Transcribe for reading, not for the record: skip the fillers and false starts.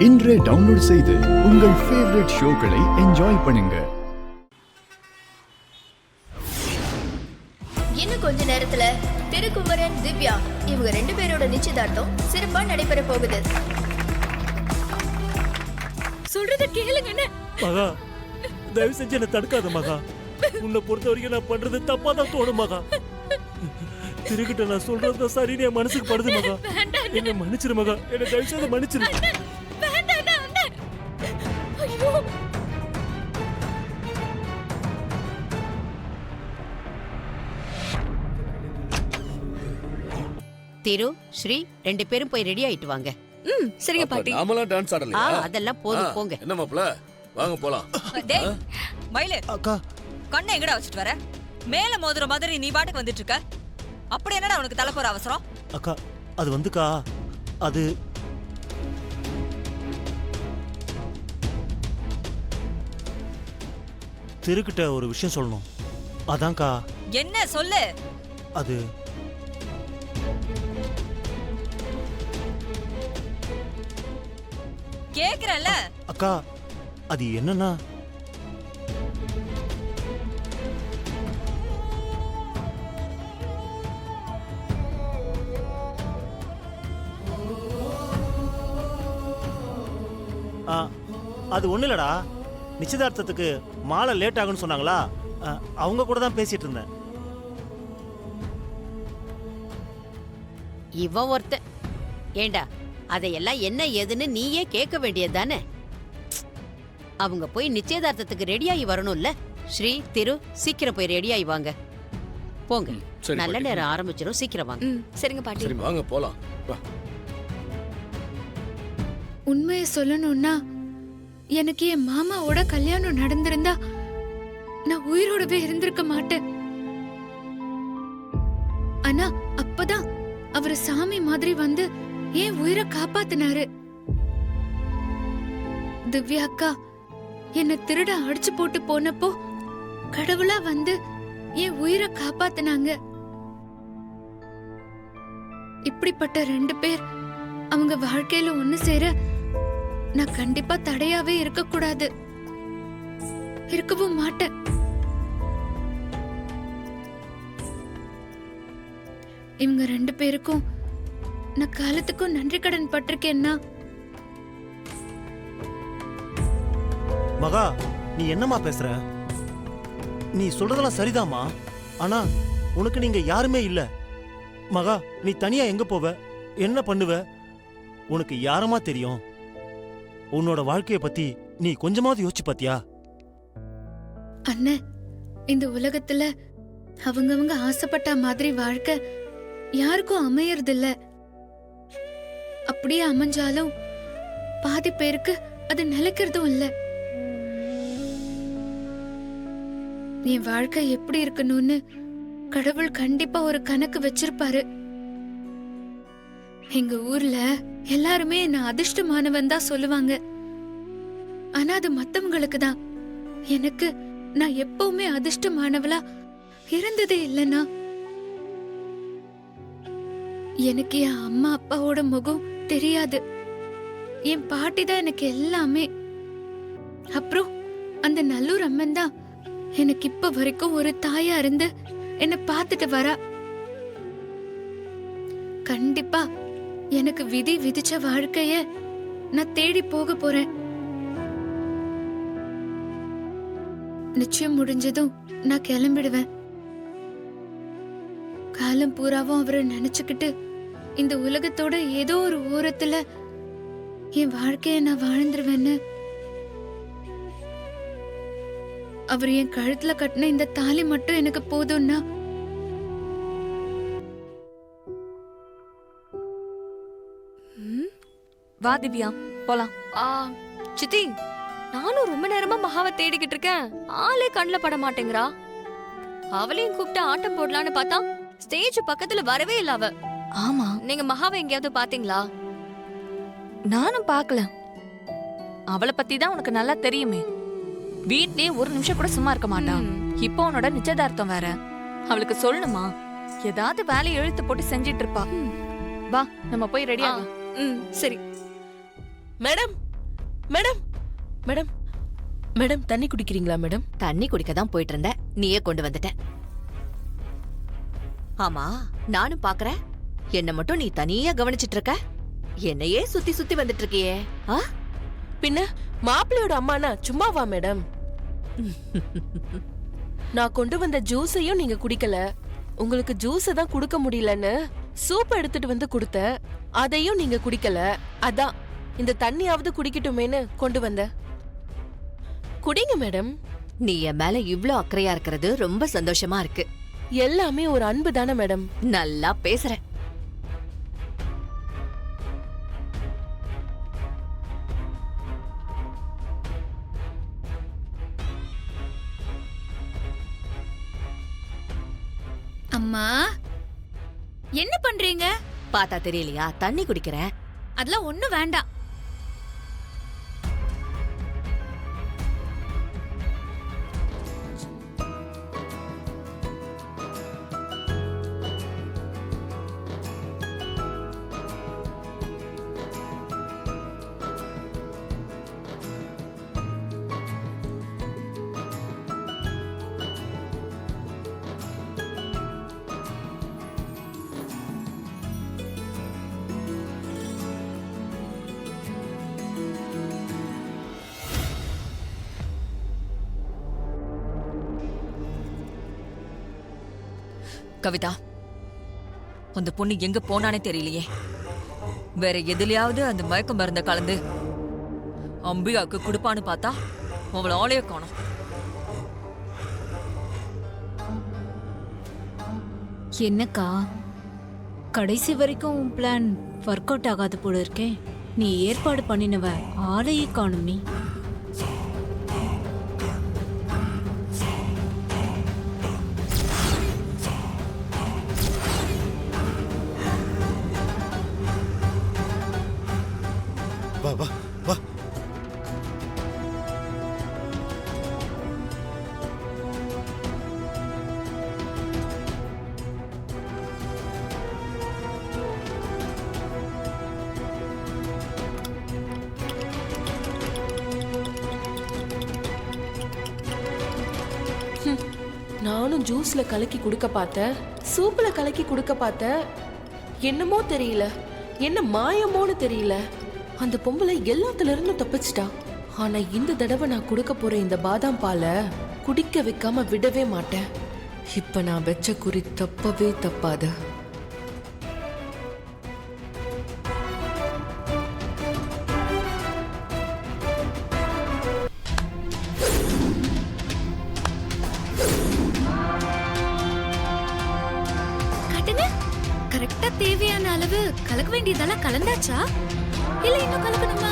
இன்றே டவுன்லோட் செய்து உங்கள் ஃபேவரட் ஷோக்களை என்ஜாய் பண்ணுங்க. இன்னும் கொஞ்ச நேரத்துல திருக்குமரன், திவ்யா இவங்க 2 பேரோட நிச்சயதார்த்தம் சிறப்பா நடைபெற போகுது. சொல்றத கேளுங்க. மகா, தயவு செஞ்சு என்ன தடுக்காத மகா. உன்னை பொறுத்த வரைக்கும் நான் பண்றது தப்பா தான் தோணும் மகா. திருக்கிட்ட நான் சொல்றது சரின்னு என் மனசுக்கு படுது மகா. என்ன மன்னிச்சிரு மகா, என்ன தயவு செய்து மன்னிச்சிரு. திரு, ஸ்ரீ 2 பேரும் போய் ரெடி ஆயிட்டு வாங்க. சரிங்க பாட்டி. நாமலாம் டான்ஸ் ஆடலையா? அதெல்லாம் போதும், போங்க. என்ன மாப்ள, வாங்க போலாம். டேய் மயிலு, அக்கா கண்ணை எங்கடா வச்சிட்டு வர? மேல மோதுற மாதிரி நீ பாட்டுக்கு வந்துட்டு இருக்க. அப்படி என்னடா உனக்கு தலை போற அவசரம்? அக்கா, அது வந்துக்கா, அது திருக்கிட்ட ஒரு விஷயம் சொல்லணும். அதான்க்கா. என்ன சொல்லு? அது கேக்குறேன்ல. அக்கா, அது என்னன்னா, அது ஒண்ணு இல்லடா. நிச்சயதார்த்தத்துக்கு மாலை லேட் ஆகும்னு சொன்னாங்களா, அவங்க கூட தான் பேசிட்டு இருந்தேன். இவன் ஒருத்த. ஏண்டா, அதையெல்லாம் என்ன ஏதுன்னு நீயே கேட்க வேண்டியது தானே. அவங்க போய் நிச்சயதார்த்தத்துக்கு ரெடியாகி வரணும்ல. ஸ்ரீ, திரு, சீக்கிரம் போய் ரெடியாகி வாங்க. போங்க, நல்ல நேரம் ஆரம்பிச்சிடும். சீக்கிரம் வாங்க. சரிங்க பாட்டி. சரி வாங்க போலாம். உண்மையை சொல்லணும்னா, எனக்கு என் மாமாவோட கல்யாணம் நடந்திருந்தா நான் உயிரோடவே இருந்திருக்க மாட்டேன். ஆனா அப்பதான் அவரு சாமி மாதிரி வந்து என் உயிரை காப்பாத்தினாரு. திவ்யா அக்கா என்ன திருட அடிச்சு போட்டு போனப்போ கடவுளா வந்து என் உயிரை காப்பாத்தினாங்க. இப்படிப்பட்ட 2 பேர் அவங்க வாழ்க்கையில ஒண்ணு சேர நான் கண்டிப்பா தடையாவே இருக்க கூடாது. இருக்கவும் மாட்டேன். இவங்க 2 பேருக்கும் நான் காலத்துக்கும் நன்றி கடன் பட்டிருக்கேன்னா. மகா, நீ என்னம்மா பேசுற? நீ சொல்றதெல்லாம் சரிதாம்மா. ஆனா உனக்கு நீங்க யாருமே இல்ல. மகா, நீ தனியா எங்க போவ, என்ன பண்ணுவ? உனக்கு யாரமா தெரியும்? உன்னோட வாழ்க்கைய பத்தி நீ கொஞ்சமாவது யோசிச்சு பாத்தியா? அண்ணே, இந்த உலகத்துல அவங்கவங்க ஆசைப்பட்ட மாதிரி வாழ்க்கை யாருக்கும் அமையறதில்ல. அப்படியே அமைஞ்சாலும் பாதி பேருக்கு அது நிலைக்கிறதும் இல்ல. என் வாழ்க்கை எப்படி இருக்கணும்னு கடவுள் கண்டிப்பா ஒரு கணக்கு வச்சிருப்பாரு. எங்க ஊர்ல எல்லாருமே என்ன அதிர்ஷ்டமானவன் தான் சொல்லுவாங்க. ஆனா அது மத்தவங்களுக்கு தான். எனக்கு நான் எப்பவுமே அதிர்ஷ்டமானவளா இருந்ததே இல்லைன்னா. எனக்கு என் அம்மா அப்பாவோட முகம் தெரியாது. என் பாட்டி தான் எனக்கு எல்லாமே. அப்புறம் அந்த நல்லூர் அம்மன் தான் எனக்கு இப்ப வரைக்கும் ஒரு தாயா இருந்து என்ன பார்த்துட்டு வரா. கண்டிப்பா எனக்கு விதி விதிச்ச வாழ்க்கைய நான் தேடி போக போறேன். நிச்சயம் முடிஞ்சதும் நான் கிளம்பிடுவேன். காலம் பூராவும் அவரை நினைச்சுக்கிட்டு இந்த உலகத்தோட ஏதோ ஒரு ஓரத்துல என் வாழ்க்கைய நான் வாழ்ந்துருவேன்னு. அவர் என் கழுத்துல கட்டின இந்த தாலி மட்டும் எனக்கு போதும்னா வா திவ்யா, போலாம். சித்தி, நானும் ரொம்ப நேரமா மகாவை தேடிக்கிட்டு இருக்கேன். ஆளே கண்ணுல பட மாட்டேங்கிறா. அவளையும் கூப்பிட்டு ஆட்டம் போடலான்னு பார்த்தா ஸ்டேஜ் பக்கத்துல வரவே இல்ல அவ. ஆமா, நீங்க மகாவை எங்கேயாவது பாத்தீங்களா? நானும் பார்க்கல. அவளை பத்தி தான் உனக்கு நல்லா தெரியுமே. வீட்லயே ஒரு நிமிஷம் கூட சும்மா இருக்க மாட்டா. இப்போ உன்னோட நிச்சயதார்த்தம் வேற. அவளுக்கு சொல்லணுமா? ஏதாவது வேலையை இழுத்து போட்டு செஞ்சிட்டு இருப்பா. வா, நம்ம போய் ரெடி ஆகலாம். சரி மேடம் மேடம் மேடம் மேடம் தண்ணி குடிக்கிறீங்களா மேடம்? தண்ணி குடிக்க தான் போயிட்டு இருந்த, நீயே கொண்டு வந்துட்ட. ஆமா, நானும் பாக்குறேன். என்ன மட்டும் நீ தனியா கவனிச்சிட்டு இருக்க, என்னையே சுத்தி சுத்தி வந்துட்டு இருக்கியே. பின்ன மாப்பிள்ளையோட அம்மானா சும்மாவா மேடம்? நான் கொண்டு வந்த ஜூஸையும் நீங்க குடிக்கல. உங்களுக்கு ஜூஸ் தான் குடுக்க முடியலன்னு சூப் எடுத்துட்டு வந்து கொடுத்த, அதையும் நீங்க குடிக்கல. அதான் இந்த தண்ணியாவது குடிக்கட்டுமேன்னு கொண்டு வந்த. குடிங்க மேடம். நீ என் மேல இவ்ளோ அக்கறையா இருக்கிறது ரொம்ப சந்தோஷமா இருக்கு. எல்லாமே ஒரு அன்பு தானே மேடம்? நல்லா பேசுற. அம்மா, என்ன பண்றீங்க? பார்த்தா தெரியலையா? தண்ணி குடிக்கிறேன். அதெல்லாம் ஒண்ணும் வேண்டாம். கவிதா, அந்த பொண்ணு எங்க போனானே தெரியலையே. வேற எதுலயாவது அந்த மயக்க மருந்த கலந்து அம்பிகாவுக்கு கொடுப்பான்னு பார்த்தா அவளை ஆளைய காணோம். என்னக்கா, கடைசி வரைக்கும் உன் பிளான் ஒர்க் அவுட் ஆகாது போல இருக்கே. நீ ஏற்பாடு பண்ணினவ ஆளையே காணுமே. வா வா வா. நானும் ஜூஸ்ல கலக்கி குடுக்க பார்த்தேன், சூப்ல கலக்கி குடுக்க பார்த்தேன். என்னமோ தெரியல, என்ன மாயமோன்னு தெரியல. அந்த பொம்பளை எல்லாத்துல இருந்தும் தப்பிச்சிட்டா. ஆனா இந்த தடவை நான் கொடுக்க போற இந்த பாதாம் பாலை குடிக்க வைக்காம விடவே மாட்டேன். இப்ப நான் வெச்ச குறி தப்பவே தப்பாது. காட்டுங்க. கரெக்டா தேவையான அளவு கலக்க வேண்டியதெல்லாம் கலந்தாச்சா? இல்ல இன்னும் கலக்கணுமா?